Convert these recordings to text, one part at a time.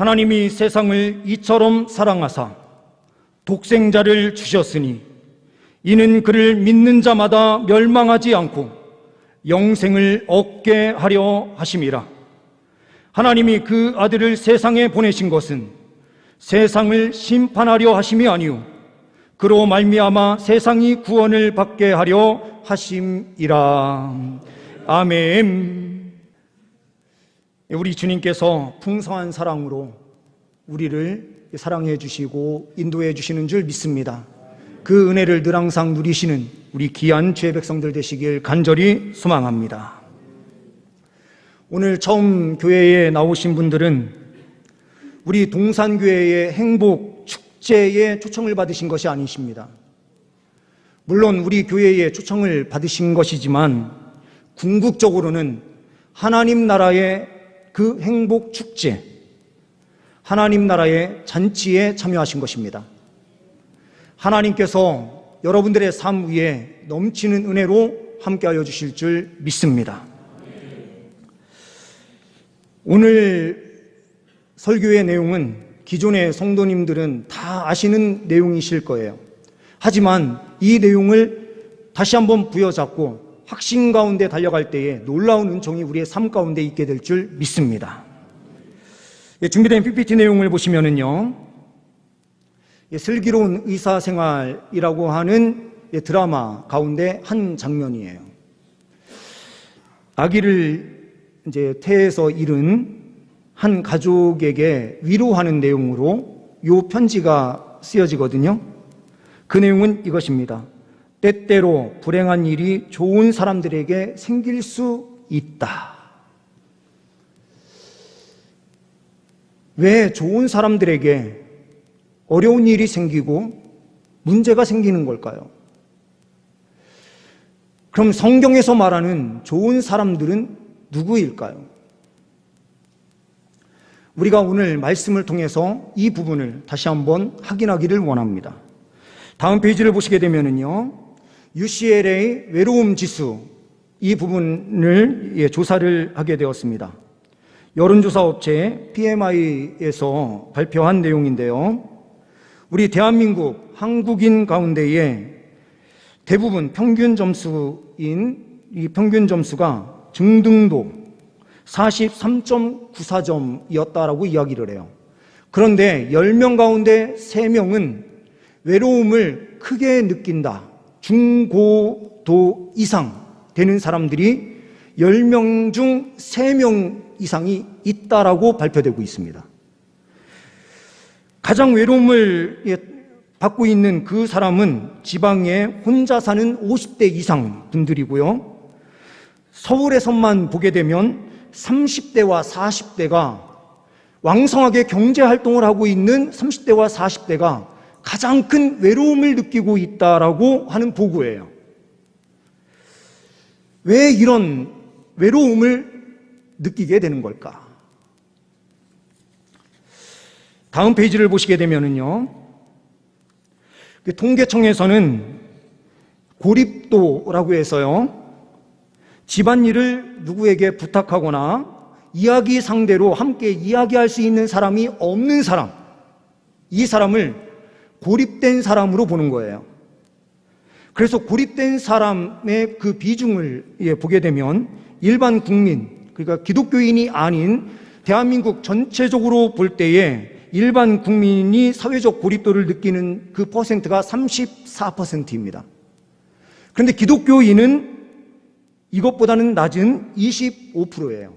하나님이 세상을 이처럼 사랑하사 독생자를 주셨으니 이는 그를 믿는 자마다 멸망하지 않고 영생을 얻게 하려 하심이라. 하나님이 그 아들을 세상에 보내신 것은 세상을 심판하려 하심이 아니요 그로 말미암아 세상이 구원을 받게 하려 하심이라. 아멘. 우리 주님께서 풍성한 사랑으로 우리를 사랑해 주시고 인도해 주시는 줄 믿습니다. 그 은혜를 늘 항상 누리시는 우리 귀한 주의 백성들 되시길 간절히 소망합니다. 오늘 처음 교회에 나오신 분들은 우리 동산교회의 행복 축제에 초청을 받으신 것이 아니십니다. 물론 우리 교회에 초청을 받으신 것이지만 궁극적으로는 하나님 나라의 그 행복 축제, 하나님 나라의 잔치에 참여하신 것입니다. 하나님께서 여러분들의 삶 위에 넘치는 은혜로 함께하여 주실 줄 믿습니다. 오늘 설교의 내용은 기존의 성도님들은 다 아시는 내용이실 거예요. 하지만 이 내용을 다시 한번 부여잡고 확신 가운데 달려갈 때에 놀라운 은총이 우리의 삶 가운데 있게 될 줄 믿습니다. 준비된 PPT 내용을 보시면은요, 슬기로운 의사생활이라고 하는 드라마 가운데 한 장면이에요. 아기를 이제 태에서 잃은 한 가족에게 위로하는 내용으로 이 편지가 쓰여지거든요. 그 내용은 이것입니다. 때때로 불행한 일이 좋은 사람들에게 생길 수 있다. 왜 좋은 사람들에게 어려운 일이 생기고 문제가 생기는 걸까요? 그럼 성경에서 말하는 좋은 사람들은 누구일까요? 우리가 오늘 말씀을 통해서 이 부분을 다시 한번 확인하기를 원합니다. 다음 페이지를 보시게 되면은요, UCLA 외로움 지수, 이 부분을 조사를 하게 되었습니다. 여론조사 업체 PMI에서 발표한 내용인데요, 우리 대한민국 한국인 가운데에 대부분 평균 점수인 이 평균 점수가 중등도 43.94점이었다라고 이야기를 해요. 그런데 10명 가운데 3명은 외로움을 크게 느낀다, 중고도 이상 되는 사람들이 10명 중 3명 이상이 있다라고 발표되고 있습니다. 가장 외로움을 받고 있는 그 사람은 지방에 혼자 사는 50대 이상 분들이고요. 서울에서만 보게 되면 30대와 40대가 왕성하게 경제활동을 하고 있는 30대와 40대가 가장 큰 외로움을 느끼고 있다라고 하는 보고예요. 왜 이런 외로움을 느끼게 되는 걸까? 다음 페이지를 보시게 되면은요, 통계청에서는 고립도라고 해서요, 집안일을 누구에게 부탁하거나 이야기 상대로 함께 이야기할 수 있는 사람이 없는 사람, 이 사람을 고립된 사람으로 보는 거예요. 그래서 고립된 사람의 그 비중을 보게 되면 일반 국민, 그러니까 기독교인이 아닌 대한민국 전체적으로 볼 때에 일반 국민이 사회적 고립도를 느끼는 그 퍼센트가 34%입니다. 그런데 기독교인은 이것보다는 낮은 25%예요.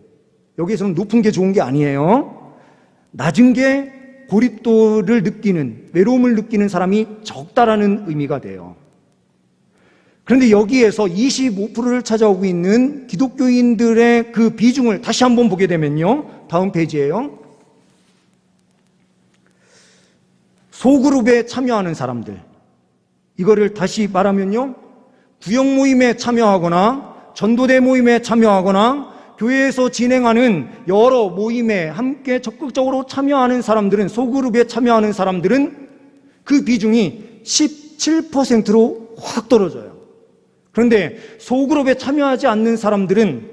여기에서는 높은 게 좋은 게 아니에요. 낮은 게 고립도를 느끼는, 외로움을 느끼는 사람이 적다라는 의미가 돼요. 그런데 여기에서 25%를 차지하고 있는 기독교인들의 그 비중을 다시 한번 보게 되면요, 다음 페이지예요. 소그룹에 참여하는 사람들, 이거를 다시 말하면요, 구역 모임에 참여하거나 전도대 모임에 참여하거나 교회에서 진행하는 여러 모임에 함께 적극적으로 참여하는 사람들은, 소그룹에 참여하는 사람들은 그 비중이 17%로 확 떨어져요. 그런데 소그룹에 참여하지 않는 사람들은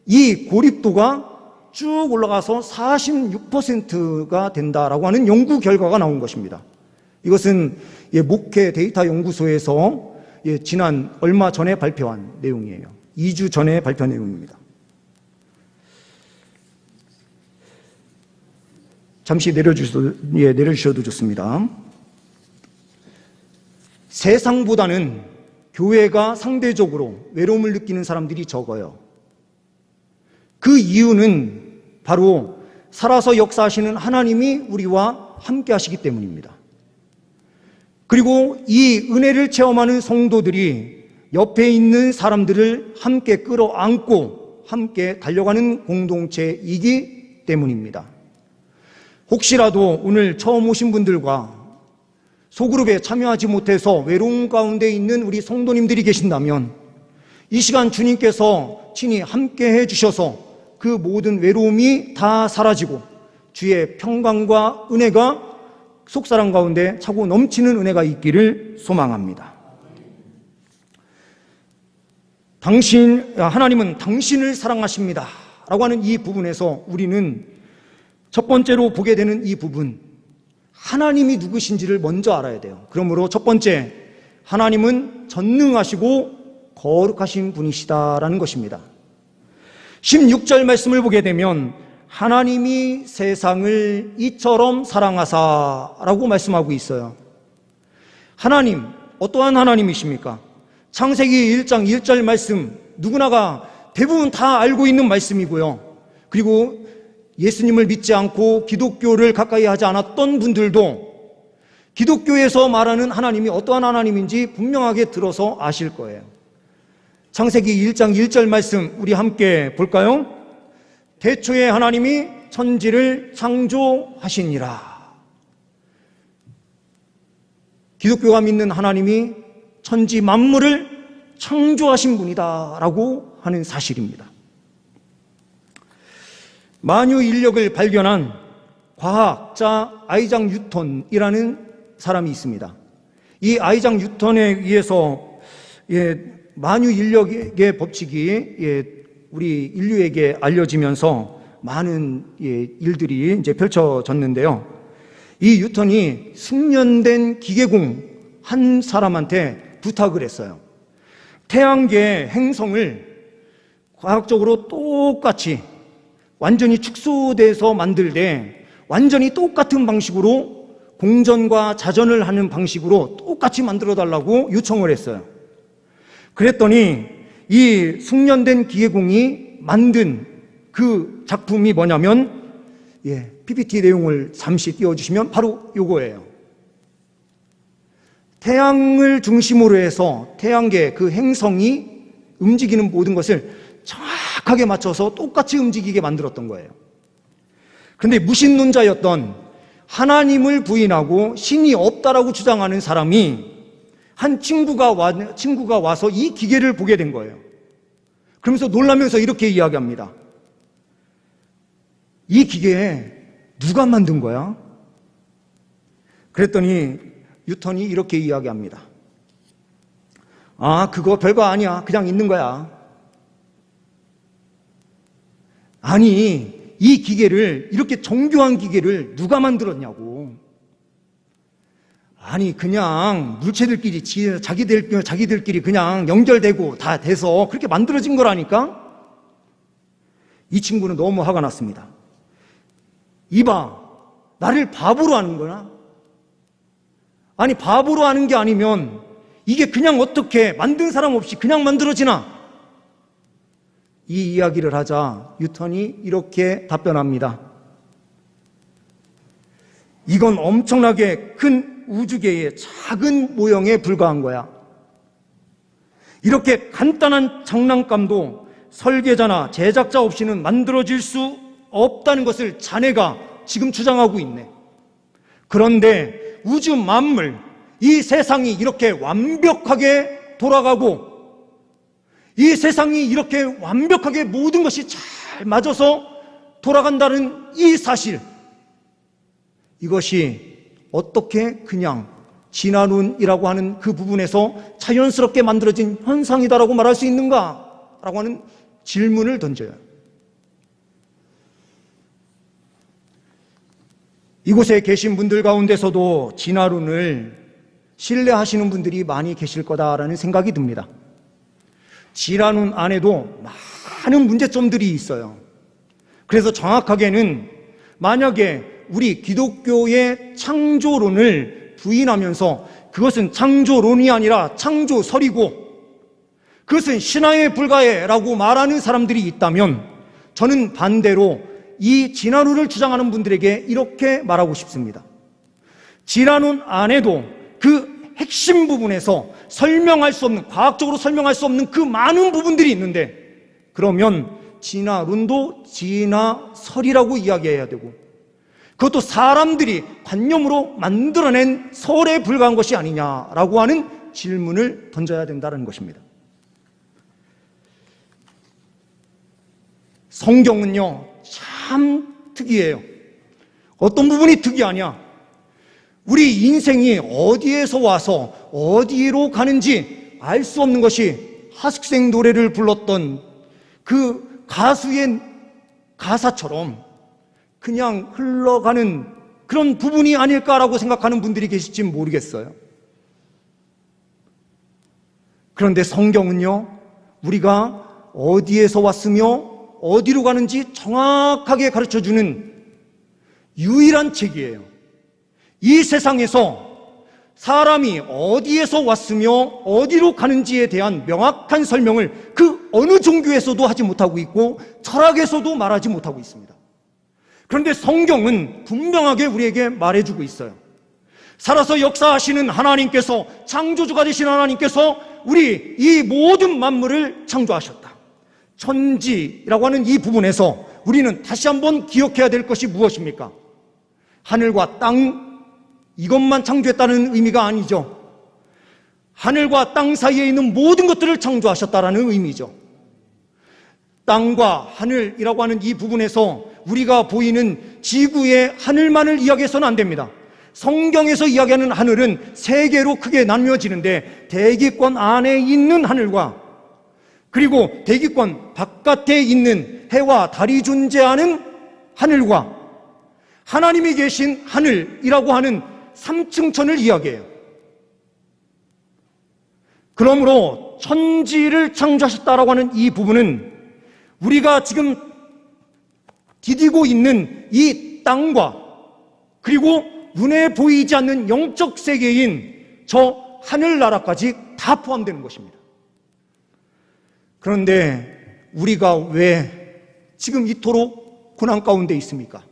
이 고립도가 쭉 올라가서 46%가 된다라고 하는 연구 결과가 나온 것입니다. 이것은 목회 데이터 연구소에서 지난 얼마 전에 발표한 내용이에요. 2주 전에 발표한 내용입니다. 잠시 내려주셔도 좋습니다. 세상보다는 교회가 상대적으로 외로움을 느끼는 사람들이 적어요. 그 이유는 바로 살아서 역사하시는 하나님이 우리와 함께 하시기 때문입니다. 그리고 이 은혜를 체험하는 성도들이 옆에 있는 사람들을 함께 끌어안고 함께 달려가는 공동체이기 때문입니다. 혹시라도 오늘 처음 오신 분들과 소그룹에 참여하지 못해서 외로움 가운데 있는 우리 성도님들이 계신다면 이 시간 주님께서 친히 함께 해주셔서 그 모든 외로움이 다 사라지고 주의 평강과 은혜가 속사람 가운데 차고 넘치는 은혜가 있기를 소망합니다. 하나님은 당신을 사랑하십니다 라고 하는 이 부분에서 우리는 첫 번째로 보게 되는 이 부분, 하나님이 누구신지를 먼저 알아야 돼요. 그러므로 첫 번째, 하나님은 전능하시고 거룩하신 분이시다라는 것입니다. 16절 말씀을 보게 되면 하나님이 세상을 이처럼 사랑하사라고 말씀하고 있어요. 하나님, 어떠한 하나님이십니까? 창세기 1장 1절 말씀, 누구나가 대부분 다 알고 있는 말씀이고요. 그리고 예수님을 믿지 않고 기독교를 가까이 하지 않았던 분들도 기독교에서 말하는 하나님이 어떠한 하나님인지 분명하게 들어서 아실 거예요. 창세기 1장 1절 말씀 우리 함께 볼까요? 태초에 하나님이 천지를 창조하시니라. 기독교가 믿는 하나님이 천지 만물을 창조하신 분이다 라고 하는 사실입니다. 만유 인력을 발견한 과학자 아이작 뉴턴이라는 사람이 있습니다. 이 아이작 뉴턴에 의해서 만유 인력의 법칙이 우리 인류에게 알려지면서 많은 일들이 이제 펼쳐졌는데요. 이 뉴턴이 숙련된 기계공 한 사람한테 부탁을 했어요. 태양계 행성을 과학적으로 똑같이 완전히 축소돼서 만들되 완전히 똑같은 방식으로 공전과 자전을 하는 방식으로 똑같이 만들어 달라고 요청을 했어요. 그랬더니 이 숙련된 기계공이 만든 그 작품이 뭐냐면 PPT 내용을 잠시 띄워주시면 바로 요거예요. 태양을 중심으로 해서 태양계 그 행성이 움직이는 모든 것을 정확하게 맞춰서 똑같이 움직이게 만들었던 거예요. 그런데 무신론자였던 하나님을 부인하고 신이 없다라고 주장하는 사람이 한 친구가 와서 이 기계를 보게 된 거예요. 그러면서 놀라면서 이렇게 이야기합니다. 이 기계 누가 만든 거야? 그랬더니 뉴턴이 이렇게 이야기합니다. 아, 그거 별거 아니야. 그냥 있는 거야. 아니, 이 기계를, 이렇게 정교한 기계를 누가 만들었냐고. 아니, 그냥 물체들끼리 자기들끼리 그냥 연결되고 다 돼서 그렇게 만들어진 거라니까? 이 친구는 너무 화가 났습니다. 이봐, 나를 바보로 하는 거야? 아니, 바보로 하는 게 아니면 이게 그냥 어떻게 만든 사람 없이 그냥 만들어지나? 이 이야기를 하자 뉴턴이 이렇게 답변합니다. 이건 엄청나게 큰 우주계의 작은 모형에 불과한 거야. 이렇게 간단한 장난감도 설계자나 제작자 없이는 만들어질 수 없다는 것을 자네가 지금 주장하고 있네. 그런데 우주 만물, 이 세상이 이렇게 완벽하게 돌아가고 이 세상이 이렇게 완벽하게 모든 것이 잘 맞아서 돌아간다는 이 사실, 이것이 어떻게 그냥 진화론이라고 하는 그 부분에서 자연스럽게 만들어진 현상이다라고 말할 수 있는가? 라고 하는 질문을 던져요. 이곳에 계신 분들 가운데서도 진화론을 신뢰하시는 분들이 많이 계실 거다라는 생각이 듭니다. 진화론 안에도 많은 문제점들이 있어요. 그래서 정확하게는 만약에 우리 기독교의 창조론을 부인하면서 그것은 창조론이 아니라 창조설이고 그것은 신화에 불과해라고 말하는 사람들이 있다면 저는 반대로 이 진화론을 주장하는 분들에게 이렇게 말하고 싶습니다. 진화론 안에도 그 핵심 부분에서 설명할 수 없는, 과학적으로 설명할 수 없는 그 많은 부분들이 있는데 그러면 진화론도 진화설이라고 이야기해야 되고 그것도 사람들이 관념으로 만들어낸 설에 불과한 것이 아니냐라고 하는 질문을 던져야 된다는 것입니다. 성경은요 참 특이해요. 어떤 부분이 특이하냐? 우리 인생이 어디에서 와서 어디로 가는지 알 수 없는 것이 하숙생 노래를 불렀던 그 가수의 가사처럼 그냥 흘러가는 그런 부분이 아닐까라고 생각하는 분들이 계실지 모르겠어요. 그런데 성경은요 우리가 어디에서 왔으며 어디로 가는지 정확하게 가르쳐주는 유일한 책이에요. 이 세상에서 사람이 어디에서 왔으며 어디로 가는지에 대한 명확한 설명을 그 어느 종교에서도 하지 못하고 있고 철학에서도 말하지 못하고 있습니다. 그런데 성경은 분명하게 우리에게 말해주고 있어요. 살아서 역사하시는 하나님께서, 창조주가 되신 하나님께서 우리 이 모든 만물을 창조하셨다. 천지라고 하는 이 부분에서 우리는 다시 한번 기억해야 될 것이 무엇입니까? 하늘과 땅, 이것만 창조했다는 의미가 아니죠. 하늘과 땅 사이에 있는 모든 것들을 창조하셨다라는 의미죠. 땅과 하늘이라고 하는 이 부분에서 우리가 보이는 지구의 하늘만을 이야기해서는 안 됩니다. 성경에서 이야기하는 하늘은 세 개로 크게 나뉘어지는데 대기권 안에 있는 하늘과 그리고 대기권 바깥에 있는 해와 달이 존재하는 하늘과 하나님이 계신 하늘이라고 하는 3층천을 이야기해요. 그러므로 천지를 창조하셨다라고 하는 이 부분은 우리가 지금 디디고 있는 이 땅과 그리고 눈에 보이지 않는 영적 세계인 저 하늘나라까지 다 포함되는 것입니다. 그런데 우리가 왜 지금 이토록 고난 가운데 있습니까?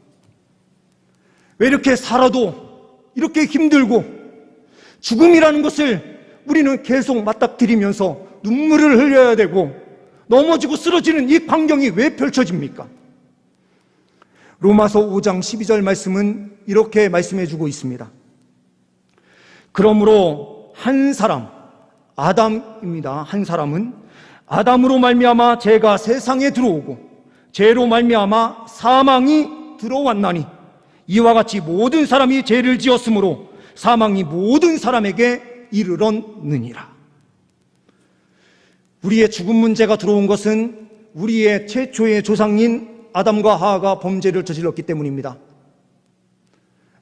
왜 이렇게 살아도 이렇게 힘들고 죽음이라는 것을 우리는 계속 맞닥뜨리면서 눈물을 흘려야 되고 넘어지고 쓰러지는 이 광경이 왜 펼쳐집니까? 로마서 5장 12절 말씀은 이렇게 말씀해주고 있습니다. 그러므로 한 사람, 아담입니다. 한 사람은 아담으로 말미암아 죄가 세상에 들어오고 죄로 말미암아 사망이 들어왔나니 이와 같이 모든 사람이 죄를 지었으므로 사망이 모든 사람에게 이르렀느니라. 우리의 죽음 문제가 들어온 것은 우리의 최초의 조상인 아담과 하와가 범죄를 저질렀기 때문입니다.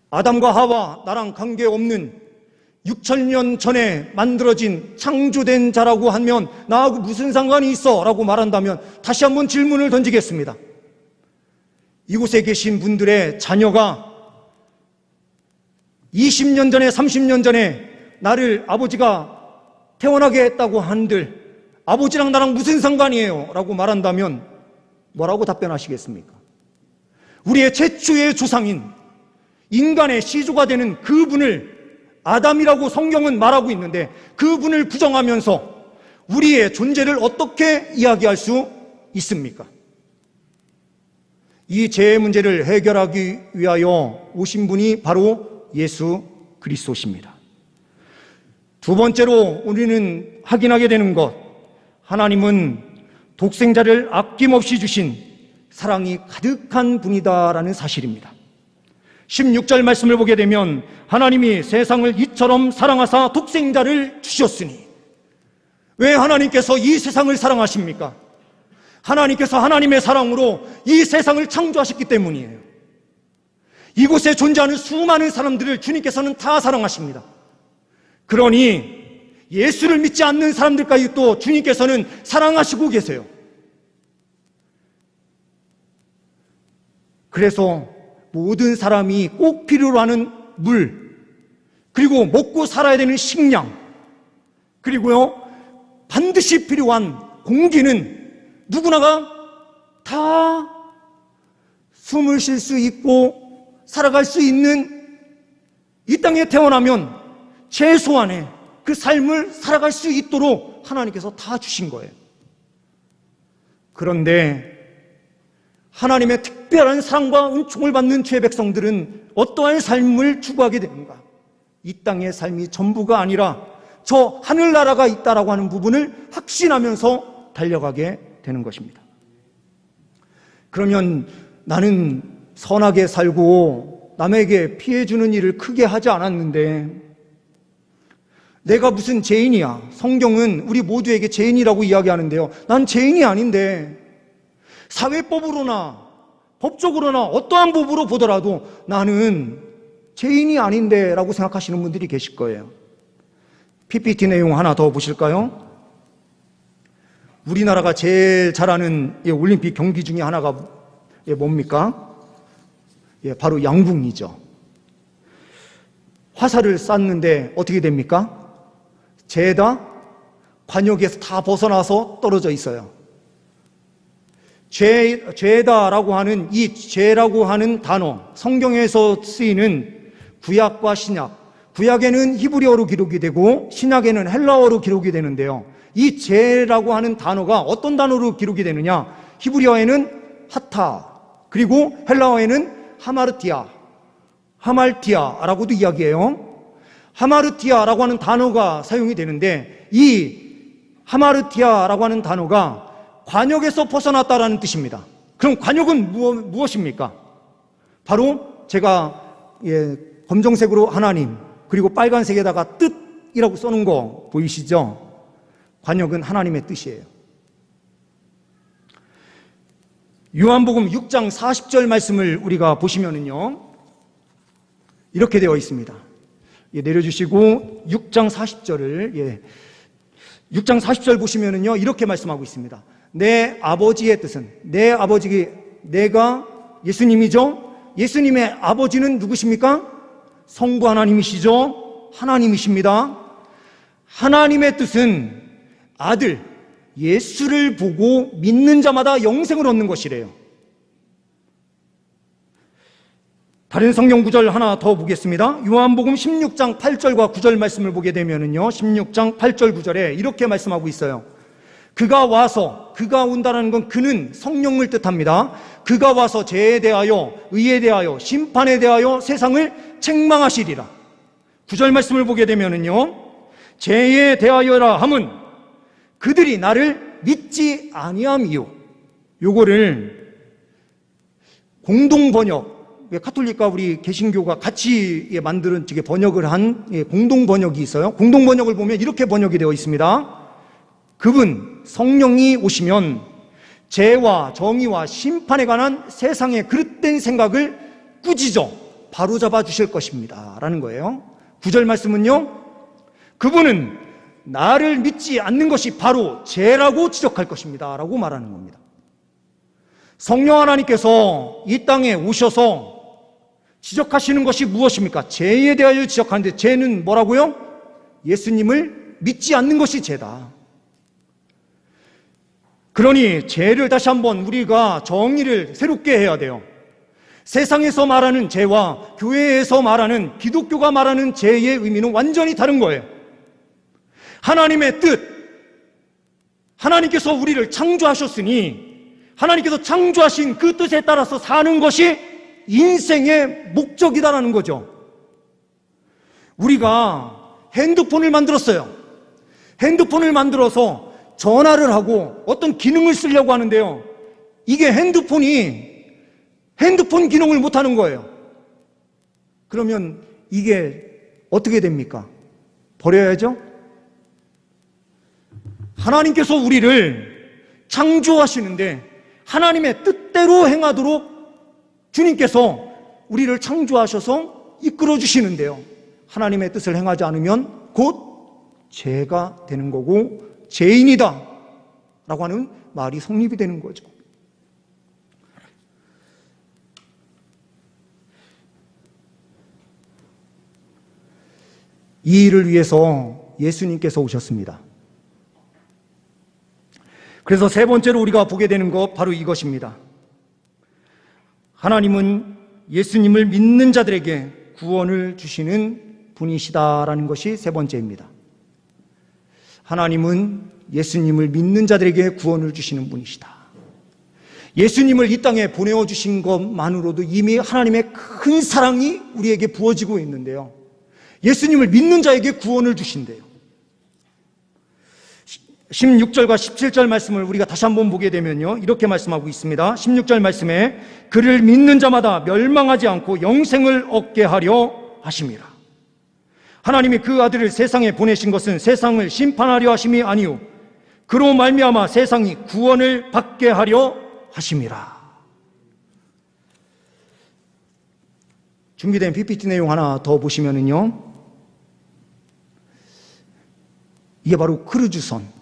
아담과 하와, 나랑 관계없는 6,000년 전에 만들어진 창조된 자라고 하면 나하고 무슨 상관이 있어? 라고 말한다면 다시 한번 질문을 던지겠습니다. 이곳에 계신 분들의 자녀가 20년 전에 30년 전에 나를 아버지가 태어나게 했다고 한들 아버지랑 나랑 무슨 상관이에요? 라고 말한다면 뭐라고 답변하시겠습니까? 우리의 최초의 조상인 인간의 시조가 되는 그분을 아담이라고 성경은 말하고 있는데 그분을 부정하면서 우리의 존재를 어떻게 이야기할 수 있습니까? 이 죄의 문제를 해결하기 위하여 오신 분이 바로 예수 그리스도십니다. 두 번째로 우리는 확인하게 되는 것, 하나님은 독생자를 아낌없이 주신 사랑이 가득한 분이다라는 사실입니다. 16절 말씀을 보게 되면 하나님이 세상을 이처럼 사랑하사 독생자를 주셨으니, 왜 하나님께서 이 세상을 사랑하십니까? 하나님께서 하나님의 사랑으로 이 세상을 창조하셨기 때문이에요. 이곳에 존재하는 수많은 사람들을 주님께서는 다 사랑하십니다. 그러니 예수를 믿지 않는 사람들까지 또 주님께서는 사랑하시고 계세요. 그래서 모든 사람이 꼭 필요로 하는 물, 그리고 먹고 살아야 되는 식량, 그리고요 반드시 필요한 공기는 누구나가 다 숨을 쉴 수 있고 살아갈 수 있는 이 땅에 태어나면 최소한의 그 삶을 살아갈 수 있도록 하나님께서 다 주신 거예요. 그런데 하나님의 특별한 사랑과 은총을 받는 죄 백성들은 어떠한 삶을 추구하게 되는가? 이 땅의 삶이 전부가 아니라 저 하늘나라가 있다라고 하는 부분을 확신하면서 달려가게 되는 것입니다. 그러면 나는 선하게 살고 남에게 피해 주는 일을 크게 하지 않았는데 내가 무슨 죄인이야? 성경은 우리 모두에게 죄인이라고 이야기하는데요. 난 죄인이 아닌데 사회법으로나 법적으로나 어떠한 법으로 보더라도 나는 죄인이 아닌데 라고 생각하시는 분들이 계실 거예요. PPT 내용 하나 더 보실까요? 우리나라가 제일 잘하는 올림픽 경기 중에 하나가 뭡니까? 바로 양궁이죠. 화살을 쐈는데 어떻게 됩니까? 죄다 관역에서 다 벗어나서 떨어져 있어요. 죄다라고 하는 이 죄라고 하는 단어, 성경에서 쓰이는 구약과 신약, 구약에는 히브리어로 기록이 되고 신약에는 헬라어로 기록이 되는데요. 이 죄라고 하는 단어가 어떤 단어로 기록이 되느냐? 히브리어에는 하타, 그리고 헬라어에는 하마르티아, 하말티아라고도 이야기해요. 하마르티아라고 하는 단어가 사용이 되는데 이 하마르티아라고 하는 단어가 관역에서 벗어났다라는 뜻입니다. 그럼 관역은 무엇입니까? 바로 제가 검정색으로 하나님, 그리고 빨간색에다가 뜻이라고 써놓은 거 보이시죠? 관역은 하나님의 뜻이에요. 요한복음 6장 40절 말씀을 우리가 보시면은요, 이렇게 되어 있습니다. 내려주시고 6장 40절을 6장 40절 보시면은요, 이렇게 말씀하고 있습니다. 내 아버지의 뜻은, 내 아버지, 내가 예수님이죠? 예수님의 아버지는 누구십니까? 성부 하나님이시죠? 하나님이십니다. 하나님의 뜻은 아들 예수를 보고 믿는 자마다 영생을 얻는 것이래요. 다른 성경 구절 하나 더 보겠습니다. 요한복음 16장 8절과 9절 말씀을 보게 되면은요, 16장 8절 9절에 이렇게 말씀하고 있어요. 그가 와서, 그가 온다라는 건 그는 성령을 뜻합니다. 그가 와서 죄에 대하여, 의에 대하여, 심판에 대하여 세상을 책망하시리라. 9절 말씀을 보게 되면은요, 죄에 대하여라 함은 그들이 나를 믿지 아니함이요. 요거를 공동 번역, 카톨릭과 우리 개신교가 같이 만드는 번역을 한 공동 번역이 있어요. 공동 번역을 보면 이렇게 번역이 되어 있습니다. 그분 성령이 오시면 죄와 정의와 심판에 관한 세상의 그릇된 생각을 꾸짖어 바로잡아 주실 것입니다 라는 거예요. 9절 말씀은요, 그분은 나를 믿지 않는 것이 바로 죄라고 지적할 것입니다 라고 말하는 겁니다. 성령 하나님께서 이 땅에 오셔서 지적하시는 것이 무엇입니까? 죄에 대하여 지적하는데 죄는 뭐라고요? 예수님을 믿지 않는 것이 죄다. 그러니 죄를 다시 한번 우리가 정의를 새롭게 해야 돼요. 세상에서 말하는 죄와 교회에서 말하는, 기독교가 말하는 죄의 의미는 완전히 다른 거예요. 하나님의 뜻, 하나님께서 우리를 창조하셨으니 하나님께서 창조하신 그 뜻에 따라서 사는 것이 인생의 목적이다라는 거죠. 우리가 핸드폰을 만들었어요. 핸드폰을 만들어서 전화를 하고 어떤 기능을 쓰려고 하는데요, 이게 핸드폰 기능을 못하는 거예요. 그러면 이게 어떻게 됩니까? 버려야죠? 하나님께서 우리를 창조하시는데 하나님의 뜻대로 행하도록 주님께서 우리를 창조하셔서 이끌어 주시는데요. 하나님의 뜻을 행하지 않으면 곧 죄가 되는 거고 죄인이다 라고 하는 말이 성립이 되는 거죠. 이 일을 위해서 예수님께서 오셨습니다. 그래서 세 번째로 우리가 보게 되는 것 바로 이것입니다. 하나님은 예수님을 믿는 자들에게 구원을 주시는 분이시다라는 것이 세 번째입니다. 하나님은 예수님을 믿는 자들에게 구원을 주시는 분이시다. 예수님을 이 땅에 보내어 주신 것만으로도 이미 하나님의 큰 사랑이 우리에게 부어지고 있는데요. 예수님을 믿는 자에게 구원을 주신대요. 16절과 17절 말씀을 우리가 다시 한번 보게 되면요, 이렇게 말씀하고 있습니다. 16절 말씀에 그를 믿는 자마다 멸망하지 않고 영생을 얻게 하려 하심이라. 하나님이 그 아들을 세상에 보내신 것은 세상을 심판하려 하심이 아니요 그로 말미암아 세상이 구원을 받게 하려 하심이라. 준비된 PPT 내용 하나 더 보시면은요, 이게 바로 크루즈선,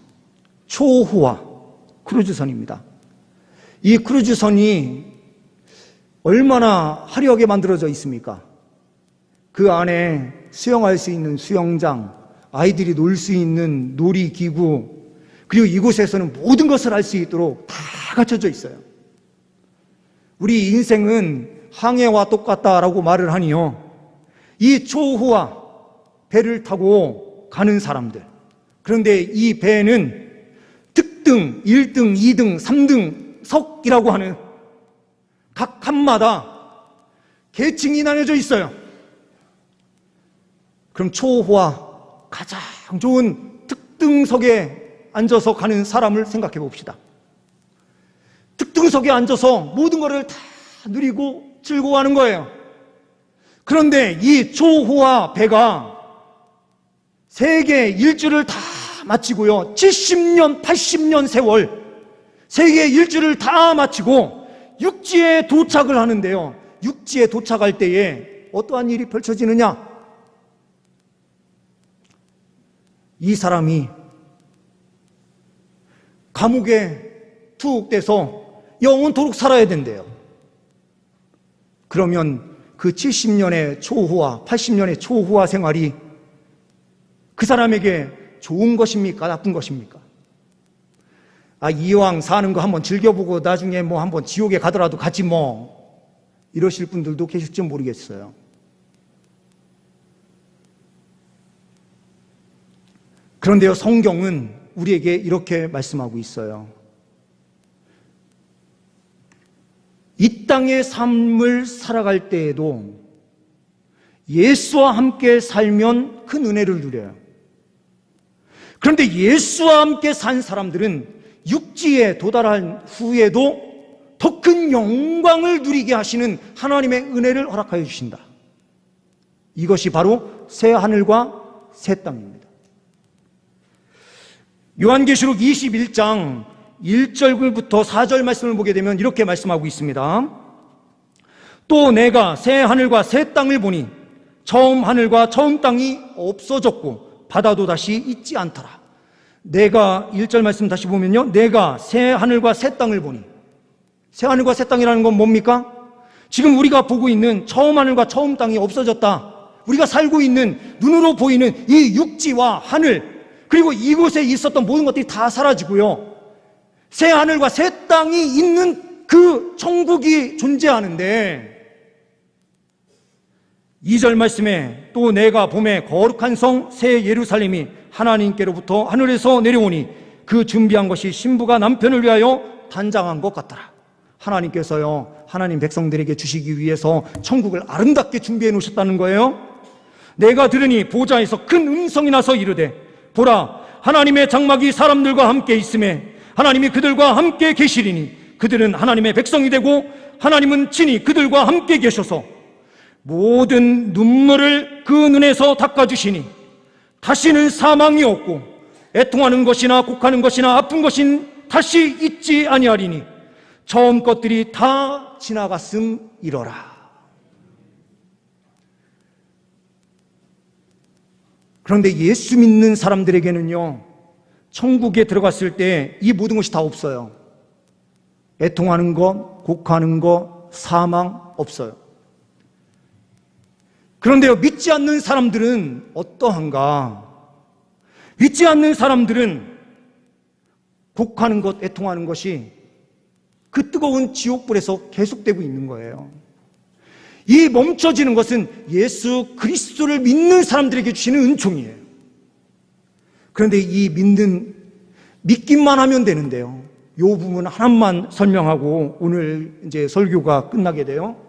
초호화 크루즈선입니다. 이 크루즈선이 얼마나 화려하게 만들어져 있습니까? 그 안에 수영할 수 있는 수영장, 아이들이 놀 수 있는 놀이기구, 그리고 이곳에서는 모든 것을 할 수 있도록 다 갖춰져 있어요. 우리 인생은 항해와 똑같다라고 말을 하니요, 이 초호화 배를 타고 가는 사람들, 그런데 이 배는 특등, 1등, 2등, 3등 석이라고 하는 각 칸마다 계층이 나뉘어져 있어요. 그럼 초호화 가장 좋은 특등석에 앉아서 가는 사람을 생각해 봅시다. 특등석에 앉아서 모든 것을 다 누리고 즐거워하는 거예요. 그런데 이 초호화 배가 세계 일주를 다 마치고요, 70년, 80년 세월 세계 일주를 다 마치고 육지에 도착을 하는데요, 육지에 도착할 때에 어떠한 일이 펼쳐지느냐? 이 사람이 감옥에 투옥돼서 영원토록 살아야 된대요. 그러면 그 70년의 초호화, 80년의 초호화 생활이 그 사람에게 좋은 것입니까? 나쁜 것입니까? 이왕 사는 거 한번 즐겨보고 나중에 뭐 한번 지옥에 가더라도 같이 뭐 이러실 분들도 계실지 모르겠어요. 그런데요, 성경은 우리에게 이렇게 말씀하고 있어요. 이 땅의 삶을 살아갈 때에도 예수와 함께 살면 큰 은혜를 누려요. 그런데 예수와 함께 산 사람들은 육지에 도달한 후에도 더 큰 영광을 누리게 하시는 하나님의 은혜를 허락하여 주신다. 이것이 바로 새 하늘과 새 땅입니다. 요한계시록 21장 1절부터 4절 말씀을 보게 되면 이렇게 말씀하고 있습니다. 또 내가 새 하늘과 새 땅을 보니 처음 하늘과 처음 땅이 없어졌고 바다도 다시 있지 않더라. 내가 1절 말씀 다시 보면요, 내가 새 하늘과 새 땅을 보니, 새 하늘과 새 땅이라는 건 뭡니까? 지금 우리가 보고 있는 처음 하늘과 처음 땅이 없어졌다. 우리가 살고 있는 눈으로 보이는 이 육지와 하늘, 그리고 이곳에 있었던 모든 것들이 다 사라지고요, 새 하늘과 새 땅이 있는 그 천국이 존재하는데, 2절 말씀에 또 내가 봄에 거룩한 성 새 예루살렘이 하나님께로부터 하늘에서 내려오니 그 준비한 것이 신부가 남편을 위하여 단장한 것 같더라. 하나님께서요, 하나님 백성들에게 주시기 위해서 천국을 아름답게 준비해 놓으셨다는 거예요. 내가 들으니 보좌에서 큰 음성이 나서 이르되 보라, 하나님의 장막이 사람들과 함께 있음에 하나님이 그들과 함께 계시리니 그들은 하나님의 백성이 되고 하나님은 친히 그들과 함께 계셔서 모든 눈물을 그 눈에서 닦아주시니 다시는 사망이 없고 애통하는 것이나 곡하는 것이나 아픈 것인 다시 있지 아니하리니 처음 것들이 다 지나갔음이러라. 그런데 예수 믿는 사람들에게는요, 천국에 들어갔을 때 이 모든 것이 다 없어요. 애통하는 것, 곡하는 것, 사망 없어요. 그런데요, 믿지 않는 사람들은 어떠한가? 믿지 않는 사람들은 곡하는 것, 애통하는 것이 그 뜨거운 지옥불에서 계속되고 있는 거예요. 이 멈춰지는 것은 예수 그리스도를 믿는 사람들에게 주시는 은총이에요. 그런데 이 믿기만 하면 되는데요. 이 부분 하나만 설명하고 오늘 이제 설교가 끝나게 돼요.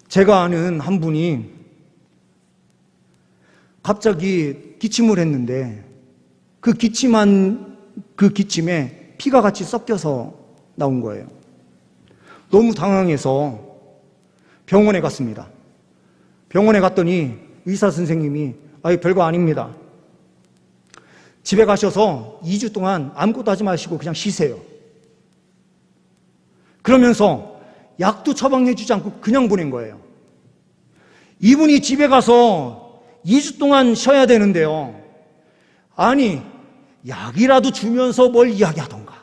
제가 아는 한 분이 갑자기 기침을 했는데 그 기침에 피가 같이 섞여서 나온 거예요. 너무 당황해서 병원에 갔습니다. 병원에 갔더니 의사 선생님이 별거 아닙니다. 집에 가셔서 2주 동안 아무것도 하지 마시고 그냥 쉬세요. 그러면서 약도 처방해 주지 않고 그냥 보낸 거예요. 이분이 집에 가서 2주 동안 쉬어야 되는데요. 아니, 약이라도 주면서 뭘 이야기하던가.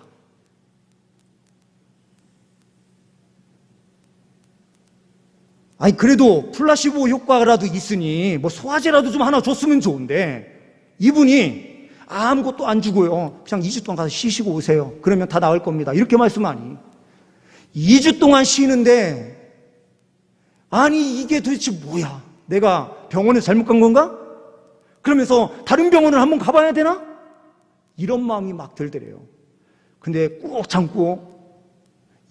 그래도 플라시보 효과라도 있으니 소화제라도 좀 하나 줬으면 좋은데 이분이 아무것도 안 주고요, 그냥 2주 동안 가서 쉬시고 오세요. 그러면 다 나을 겁니다. 이렇게 말씀하니 2주 동안 쉬는데, 아니 이게 도대체 뭐야? 내가 병원에 잘못 간 건가? 그러면서 다른 병원을 한번 가봐야 되나? 이런 마음이 막 들더래요. 근데 꾹 참고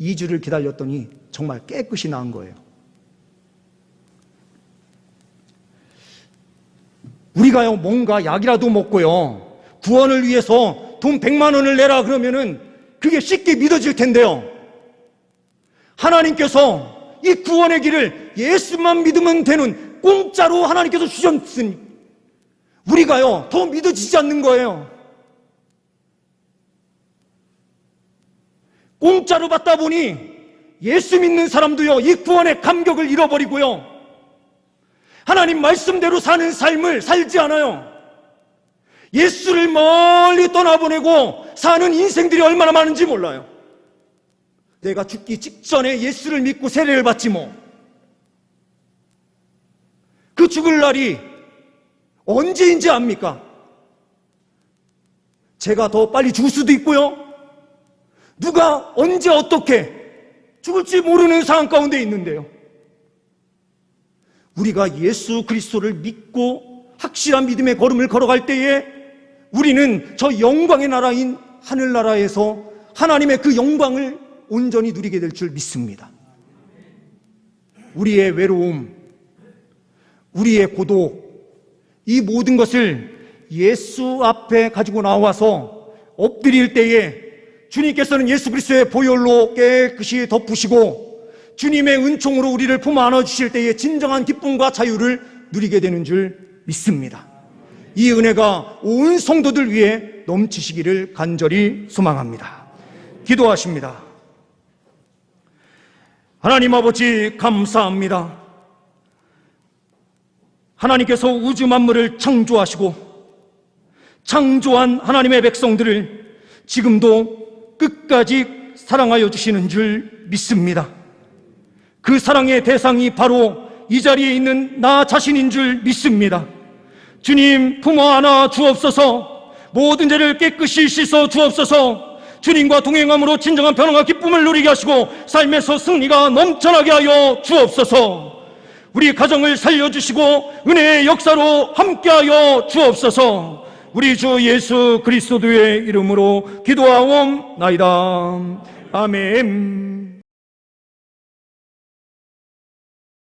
2주를 기다렸더니 정말 깨끗이 나은 거예요. 우리가요, 뭔가 약이라도 먹고요, 구원을 위해서 돈 100만 원을 내라 그러면은 그게 쉽게 믿어질 텐데요. 하나님께서 이 구원의 길을 예수만 믿으면 되는 공짜로 하나님께서 주셨으니 우리가요, 더 믿어지지 않는 거예요. 공짜로 받다 보니 예수 믿는 사람도요, 이 구원의 감격을 잃어버리고요, 하나님 말씀대로 사는 삶을 살지 않아요. 예수를 멀리 떠나보내고 사는 인생들이 얼마나 많은지 몰라요. 내가 죽기 직전에 예수를 믿고 세례를 받지 그 죽을 날이 언제인지 압니까? 제가 더 빨리 죽을 수도 있고요, 누가 언제 어떻게 죽을지 모르는 상황 가운데 있는데요. 우리가 예수 그리스도를 믿고 확실한 믿음의 걸음을 걸어갈 때에 우리는 저 영광의 나라인 하늘나라에서 하나님의 그 영광을 온전히 누리게 될 줄 믿습니다. 우리의 외로움, 우리의 고독, 이 모든 것을 예수 앞에 가지고 나와서 엎드릴 때에 주님께서는 예수 그리스도의 보혈로 깨끗이 덮으시고 주님의 은총으로 우리를 품 안아 주실 때에 진정한 기쁨과 자유를 누리게 되는 줄 믿습니다. 이 은혜가 온 성도들 위해 넘치시기를 간절히 소망합니다. 기도하십니다. 하나님 아버지, 감사합니다. 하나님께서 우주 만물을 창조하시고 창조한 하나님의 백성들을 지금도 끝까지 사랑하여 주시는 줄 믿습니다. 그 사랑의 대상이 바로 이 자리에 있는 나 자신인 줄 믿습니다. 주님, 품어 안아 주옵소서. 모든 죄를 깨끗이 씻어 주옵소서. 주님과 동행함으로 진정한 변화와 기쁨을 누리게 하시고 삶에서 승리가 넘쳐나게 하여 주옵소서. 우리 가정을 살려주시고 은혜의 역사로 함께하여 주옵소서. 우리 주 예수 그리스도의 이름으로 기도하옵나이다. 아멘.